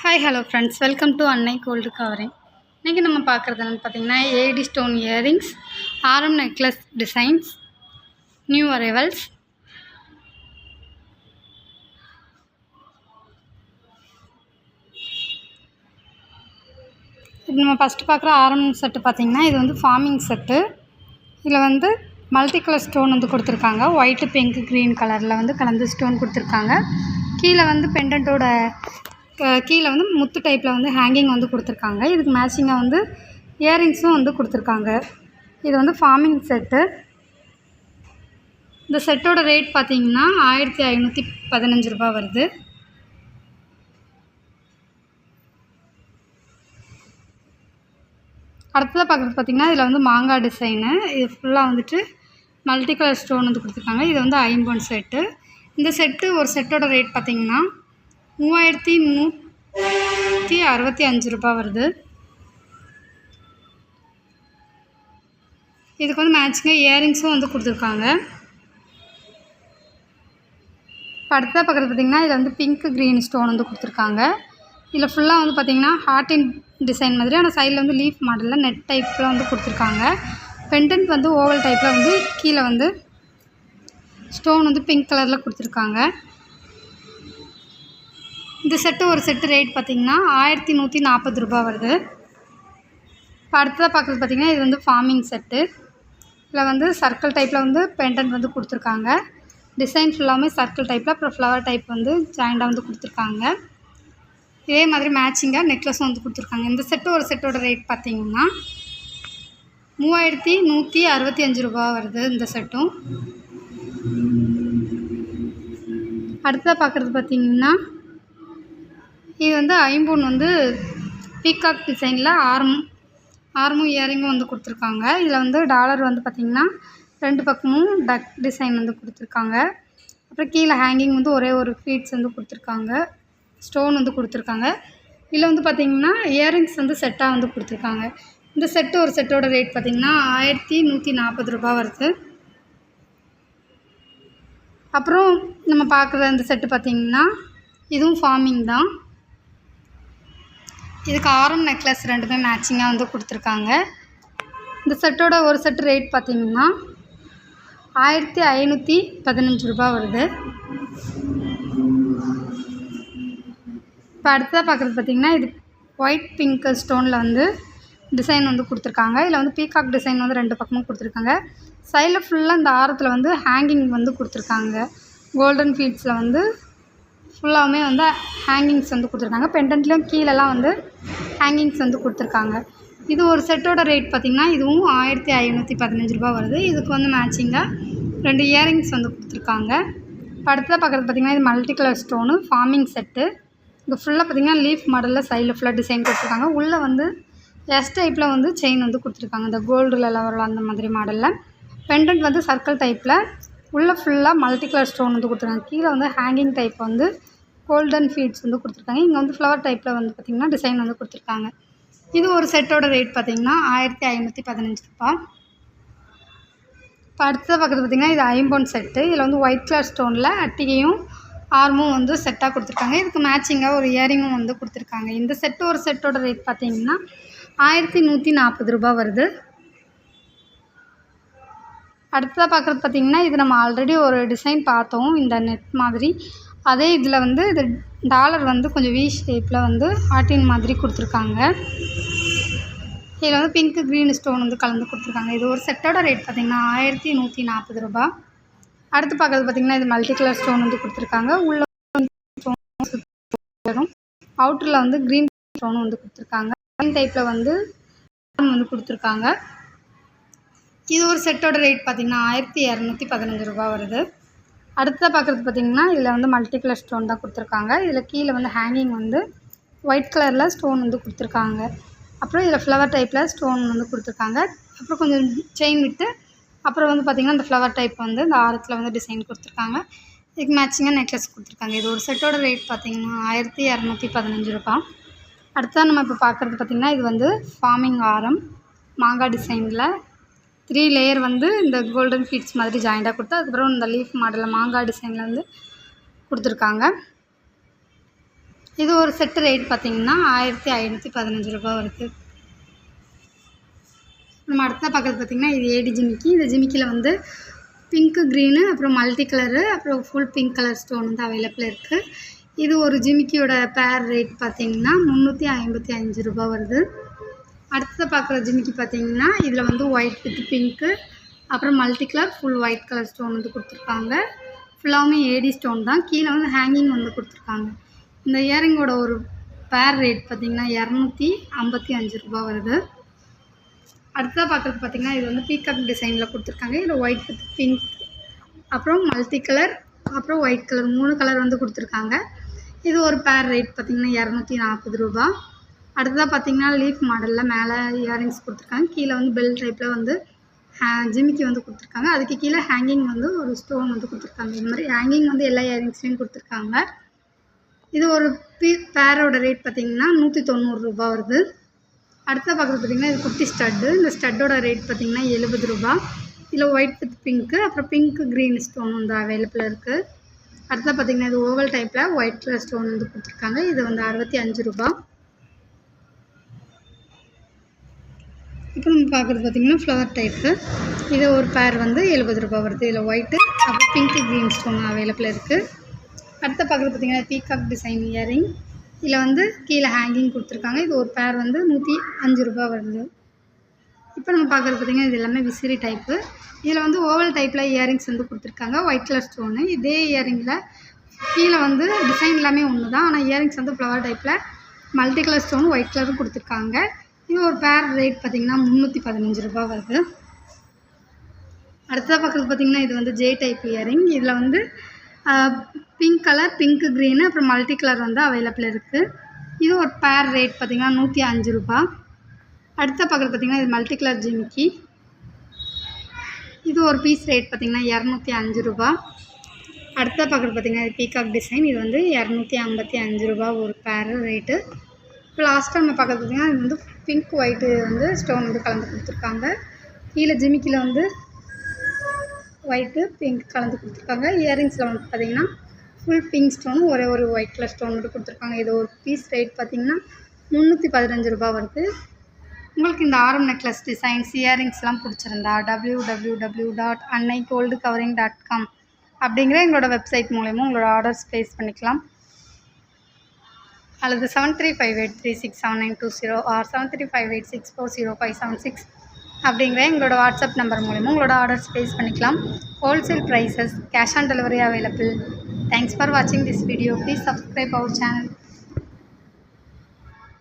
Hi hello friends, welcome to அன்னை gold covering. இன்றைக்கி நம்ம பார்க்குறது என்னென்னு பார்த்தீங்கன்னா, ஏடி ஸ்டோன் இயரிங்ஸ், ஆரம் நெக்லஸ் டிசைன்ஸ், நியூ அரைவல்ஸ். இப்போ நம்ம ஃபஸ்ட்டு பார்க்குற ஆரம் செட்டு பார்த்திங்கன்னா, இது வந்து ஃபார்மிங் செட்டு. இதில் வந்து மல்டி கலர் ஸ்டோன் வந்து கொடுத்துருக்காங்க. ஒயிட்டு, பிங்க், க்ரீன் கலரில் வந்து கலந்து ஸ்டோன் கொடுத்துருக்காங்க. கீழே வந்து பெண்டன்ட்டோட கீழே வந்து முத்து டைப்பில் வந்து ஹேங்கிங் வந்து கொடுத்துருக்காங்க. இதுக்கு மேட்சிங்காக வந்து இயரிங்ஸும் வந்து கொடுத்துருக்காங்க. இது வந்து ஃபார்மிங் செட்டு. இந்த செட்டோட ரேட் பார்த்திங்கன்னா 1515 ரூபா வருது. அடுத்ததாக பார்க்குறது பார்த்திங்கன்னா, இதில் வந்து மாங்காய் டிசைனு. இது ஃபுல்லாக வந்துட்டு மல்டி கலர் ஸ்டோன் வந்து கொடுத்துருக்காங்க. இது வந்து ஐம்பொன் செட்டு. இந்த செட்டு ஒரு செட்டோட ரேட் பார்த்திங்கன்னா 3365 ரூபா வருது. இதுக்கு வந்து மேட்சிங்காக இயரிங்ஸும் வந்து கொடுத்துருக்காங்க. இப்போ அடுத்ததாக பார்க்குறது பார்த்திங்கன்னா, இதில் வந்து பிங்க் க்ரீன் ஸ்டோன் வந்து கொடுத்துருக்காங்க. இதில் ஃபுல்லாக வந்து பார்த்திங்கன்னா ஹார்ட்டின் டிசைன் மாதிரி, ஆனால் சைடில் வந்து லீஃப் மாடலில் நெட் டைப்பில் வந்து கொடுத்துருக்காங்க. பெண்டன்ட் வந்து ஓவல் டைப்பில் வந்து கீழே வந்து ஸ்டோன் வந்து பிங்க் கலரில் கொடுத்துருக்காங்க. இந்த செட்டு ஒரு செட்டு ரேட் பார்த்திங்கன்னா 1140 ரூபா வருது. இப்போ அடுத்ததாக பார்க்குறது பார்த்திங்கன்னா, இது வந்து ஃபார்மிங் செட்டு. இதில் வந்து சர்க்கிள் டைப்பில் வந்து பெண்டன்ட் வந்து கொடுத்துருக்காங்க. டிசைன் ஃபுல்லாமே சர்க்கிள் டைப்பில், அப்புறம் ஃப்ளவர் டைப் வந்து ஜாயிண்டாக வந்து கொடுத்துருக்காங்க. இதே மாதிரி மேட்சிங்காக நெக்லஸும் வந்து கொடுத்துருக்காங்க. இந்த செட்டு ஒரு செட்டோட ரேட் பார்த்திங்கன்னா 3165 ரூபா வருது இந்த செட்டும். அடுத்ததாக பார்க்குறது பார்த்திங்கன்னா, இது வந்து ஐம்பொன் வந்து பீகாக் டிசைனில் ஆரமும் இயரிங்கும் வந்து கொடுத்துருக்காங்க. இதில் வந்து டாலர் வந்து பார்த்திங்கன்னா 2 பக்கமும் டக் டிசைன் வந்து கொடுத்துருக்காங்க. அப்புறம் கீழே ஹேங்கிங் வந்து ஒரே ஒரு ஃபீட்ஸ் வந்து கொடுத்துருக்காங்க. ஸ்டோன் வந்து கொடுத்துருக்காங்க. இதில் வந்து பார்த்திங்கன்னா இயரிங்ஸ் வந்து செட்டாக வந்து கொடுத்துருக்காங்க. இந்த செட்டு ஒரு செட்டோட ரேட் பார்த்திங்கன்னா 1140 ரூபா வருது. அப்புறம் நம்ம பார்க்குற இந்த செட்டு பார்த்திங்கன்னா, இதுவும் ஃபார்மிங் தான். இதுக்கு ஆரம் நெக்லஸ் ரெண்டுமே மேட்சிங்காக வந்து கொடுத்துருக்காங்க. இந்த செட்டோட ஒரு செட்டு ரேட் பார்த்திங்கன்னா 1515 ரூபா வருது. இப்போ அடுத்ததாக பார்க்குறது பார்த்திங்கன்னா, இது ஒயிட் பிங்க் ஸ்டோனில் வந்து டிசைன் வந்து கொடுத்துருக்காங்க. இதில் வந்து பீகாக் டிசைன் வந்து 2 பக்கமும் கொடுத்துருக்காங்க. சைடில் ஃபுல்லாக இந்த ஆரத்தில் வந்து ஹேங்கிங் வந்து கொடுத்துருக்காங்க. கோல்டன் ஃபீட்ஸில் வந்து ஃபுல்லாமே வந்து ஹேங்கிங்ஸ் வந்து கொடுத்துருக்காங்க. பெண்டன்ட்லேயும் கீழெல்லாம் வந்து ஹேங்கிங்ஸ் வந்து கொடுத்துருக்காங்க. இது ஒரு செட்டோட ரேட் பார்த்திங்கன்னா, இதுவும் 1515 ரூபா வருது. இதுக்கு வந்து மேட்சிங்காக 2 இயரிங்ஸ் வந்து கொடுத்துருக்காங்க. இப்போ அடுத்ததாக பார்க்குறது பார்த்திங்கன்னா, இது multi colour stone forming set. இது ஃபுல்லாக பார்த்திங்கன்னா லீஃப் மாடலில் சைடில் ஃபுல்லாக டிசைன் கொடுத்துருக்காங்க. உள்ளே வந்து எஸ் டைப்பில் வந்து செயின் வந்து கொடுத்துருக்காங்க. இந்த கோல்டில் வரலாம் அந்த மாதிரி மாடலில். பெண்டன்ட் வந்து சர்க்கிள் டைப்பில், உள்ளே ஃபுல்லாக மல்டி கலர் ஸ்டோன் வந்து கொடுத்துருக்காங்க. கீழே வந்து ஹேங்கிங் டைப் வந்து கோல்டன் ஃபீட்ஸ் வந்து கொடுத்துருக்காங்க. இங்கே வந்து ஃப்ளவர் டைப்பில் வந்து பார்த்திங்கன்னா டிசைன் வந்து கொடுத்துருக்காங்க. இது ஒரு செட்டோட ரேட் பார்த்திங்கன்னா 1515 ரூபா. இப்போ அடுத்ததாக பார்க்குறது பார்த்திங்கன்னா, இது ஐம்பொன் செட்டு. இதில் வந்து ஒயிட் கலர் ஸ்டோனில் அட்டிகையும் ஆர்மும் வந்து செட்டாக கொடுத்துருக்காங்க. இதுக்கு மேட்சிங்காக ஒரு இயரிங்கும் வந்து கொடுத்துருக்காங்க. இந்த செட்டு ஒரு செட்டோட ரேட் பார்த்திங்கன்னா 1140 ரூபா வருது. அடுத்ததாக பார்க்குறது பார்த்திங்கன்னா, இது நம்ம ஆல்ரெடி ஒரு டிசைன் பார்த்தோம் இந்த நெட் மாதிரி. அதே இதில் வந்து இது டாலர் வந்து கொஞ்சம் வி ஷேப்பில் வந்து ஹார்ட்டின் மாதிரி கொடுத்துருக்காங்க. இதில் வந்து பிங்க் க்ரீன் ஸ்டோன் வந்து கலந்து கொடுத்துருக்காங்க. இது ஒரு செட்டோட ரேட் பார்த்திங்கன்னா 1140 ரூபா. அடுத்து பார்க்குறது பார்த்திங்கன்னா, இது மல்டி கலர் ஸ்டோன் வந்து கொடுத்துருக்காங்க. உள்ள வரும் அவுட்டரில் வந்து க்ரீன் ஸ்டோன் வந்து கொடுத்துருக்காங்க. க்ரீன் டைப்பில் வந்து கொடுத்துருக்காங்க. இது ஒரு செட்டோட ரேட் பார்த்திங்கன்னா 1215 ரூபா வருது. அடுத்ததாக பார்க்குறது பார்த்திங்கன்னா, இதில் வந்து மல்டி கலர் ஸ்டோன் தான் கொடுத்துருக்காங்க. இதில் கீழே வந்து ஹேங்கிங் வந்து ஒயிட் கலரில் ஸ்டோன் வந்து கொடுத்துருக்காங்க. அப்புறம் இதில் ஃப்ளவர் டைப்பில் ஸ்டோன் வந்து கொடுத்துருக்காங்க. அப்புறம் கொஞ்சம் செயின் விட்டு அப்புறம் வந்து பார்த்திங்கன்னா, இந்த ஃப்ளவர் டைப் வந்து இந்த ஆரத்தில் வந்து டிசைன் கொடுத்துருக்காங்க. இதுக்கு மேட்சிங்காக நெக்லஸ் கொடுத்துருக்காங்க. இது ஒரு செட்டோட ரேட் பார்த்திங்கன்னா 1215 ரூபா. அடுத்ததாக நம்ம இப்போ பார்க்குறது பார்த்திங்கன்னா, இது வந்து ஃபார்மிங் ஆரம் மாங்காய் டிசைனில் 3 லேயர் வந்து இந்த கோல்டன் ஃபீட்ஸ் மாதிரி ஜாயிண்டாக கொடுத்து, அதுக்கப்புறம் இந்த லீஃப் மாடலில் மாங்காய் டிசைனில் வந்து கொடுத்துருக்காங்க. இது ஒரு செட்டு ரேட் பார்த்திங்கன்னா 1515 ரூபா வருது. நம்ம அடுத்த பார்க்குறது பார்த்திங்கன்னா இது ஏடி ஜிமிக்கி. இந்த ஜிமிக்கியில் வந்து பிங்க்கு க்ரீனு அப்புறம் மல்டி கலரு அப்புறம் ஃபுல் பிங்க் கலர் ஸ்டோன் வந்து அவைலபிள் இருக்குது. இது ஒரு ஜிமிக்கியோட பேர் ரேட் பார்த்திங்கன்னா 355 ரூபா வருது. அடுத்தது பார்க்குற ஜிமிக்கி பார்த்திங்கன்னா இதில் வந்து ஒயிட் வித் பிங்க்கு அப்புறம் multi colour full white colour stone வந்து கொடுத்துருக்காங்க. ஃபுல்லாகவுமே ஏடி ஸ்டோன் தான். கீழே வந்து ஹேங்கிங் வந்து கொடுத்துருக்காங்க. இந்த இயரிங்கோட ஒரு பேர் ரேட் பார்த்திங்கன்னா 255 ரூபா வருது. அடுத்ததாக பார்க்குறது பார்த்திங்கன்னா இது வந்து பீகாக் டிசைனில் கொடுத்துருக்காங்க. இதில் ஒயிட் வித் பிங்க் அப்புறம் மல்டி கலர் அப்புறம் ஒயிட் கலர் 3 கலர் வந்து கொடுத்துருக்காங்க. இது ஒரு பேர் ரேட் பார்த்திங்கன்னா 240 ரூபா. அடுத்ததாக பார்த்திங்கன்னா லீஃப் மாடலில் மேலே இயரிங்ஸ் கொடுத்துருக்காங்க. கீழே வந்து பெல் டைப்பில் வந்து ஜிமிக்கி வந்து கொடுத்துருக்காங்க. அதுக்கு கீழே ஹேங்கிங் வந்து ஒரு ஸ்டோன் வந்து கொடுத்துருக்காங்க. இந்த மாதிரி ஹேங்கிங் வந்து எல்லா இயரிங்ஸ்லையும் கொடுத்துருக்காங்க. இது ஒரு பேரோட ரேட் பார்த்திங்கன்னா 190 ரூபா வருது. அடுத்த பார்க்குறது பார்த்திங்கன்னா இது குட்டி ஸ்டட்டு. இந்த ஸ்டட்டோட ரேட் பார்த்திங்கன்னா 70 ரூபா. இதில் ஒயிட் வித் பிங்க்கு அப்புறம் பிங்க்கு க்ரீன் ஸ்டோன் வந்து அவைலபிள் இருக்குது. அடுத்த பார்த்திங்கன்னா இது ஓவல் டைப்பில் ஒயிட் கலர் ஸ்டோன் வந்து கொடுத்துருக்காங்க. இது வந்து 65 ரூபா. இப்போ நம்ம பார்க்குறது பார்த்திங்கன்னா ஃப்ளவர் டைப்பு. இது ஒரு பேர் வந்து 70 ரூபா வருது. இதில் ஒயிட்டு அப்புறம் பிங்க்கு க்ரீன் ஸ்டோன் அவைலபிள் இருக்குது. அடுத்த பார்க்குறது பார்த்திங்கன்னா பீகாக் டிசைன் இயரிங். இதில் வந்து கீழே ஹேங்கிங் கொடுத்துருக்காங்க. இது ஒரு பேர் வந்து 105 ரூபா வருது. இப்போ நம்ம பார்க்குறது பார்த்திங்கன்னா இது எல்லாமே விசிறி டைப்பு. இதில் வந்து ஓவல் டைப்பில் இயரிங்ஸ் வந்து கொடுத்துருக்காங்க. White colour stone. இதே இயரிங்கில் கீழே வந்து டிசைன் எல்லாமே ஒன்று தான். ஆனால் இயரிங்ஸ் வந்து ஃப்ளவர் டைப்பில் மல்டி கலர் ஸ்டோன் ஒயிட் கலரும் கொடுத்துருக்காங்க. இது ஒரு பேர் ரேட் பார்த்திங்கன்னா 315 ரூபா வருது. அடுத்ததாக பார்க்குறது பார்த்திங்கன்னா இது வந்து ஜே டைப் இயரிங். இதில் வந்து பிங்க் கலர் பிங்க்கு க்ரீனு அப்புறம் மல்டி கலர் வந்து அவைலபிள் இருக்குது. இது ஒரு பேர் ரேட் பார்த்திங்கன்னா 105 ரூபா. அடுத்த பார்க்குறது பார்த்திங்கன்னா இது மல்டி கலர் ஜிமிக்கி. இது ஒரு பீஸ் ரேட் பார்த்திங்கன்னா 205 ரூபா. அடுத்த பார்க்குறது பார்த்திங்கன்னா இது பீகாக் டிசைன். இது வந்து 255 ரூபா ஒரு பேர் ரேட்டு. இப்போ லாஸ்ட்டாக நம்ம பார்க்குறது பார்த்திங்கன்னா இது வந்து பிங்க் ஒயிட்டு வந்து ஸ்டோன் வந்து கலந்து கொடுத்துருக்காங்க. கீழே ஜிமிக்கியில் வந்து ஒயிட்டு பிங்க் கலந்து கொடுத்துருக்காங்க. இயரிங்ஸில் வந்து பார்த்திங்கன்னா ஃபுல் பிங்க் ஸ்டோனும் ஒரே ஒரு ஒயிட் கலர் ஸ்டோன் மட்டும் கொடுத்துருக்காங்க. இது ஒரு பீஸ் ரேட் பார்த்திங்கன்னா 315 ரூபா வருது. உங்களுக்கு இந்த ஆரம் நெக்லஸ் டிசைன்ஸ் இயரிங்ஸ்லாம் பிடிச்சிருந்தா www.annaigoldcovering.com அப்படிங்கிற எங்களோட வெப்சைட் மூலயமா உங்களோட ஆர்டர்ஸ் ப்ளேஸ் பண்ணிக்கலாம். அல்லது 7358367920 ஆர் 7358640576 அப்படிங்கிற எங்களோட வாட்ஸ்அப் நம்பர் மூலமா உங்களோட ஆர்டர்ஸ் ப்ளேஸ் பண்ணிக்கலாம். Wholesale prices, cash on delivery available. Thanks for வாட்சிங் this video. Please subscribe our channel.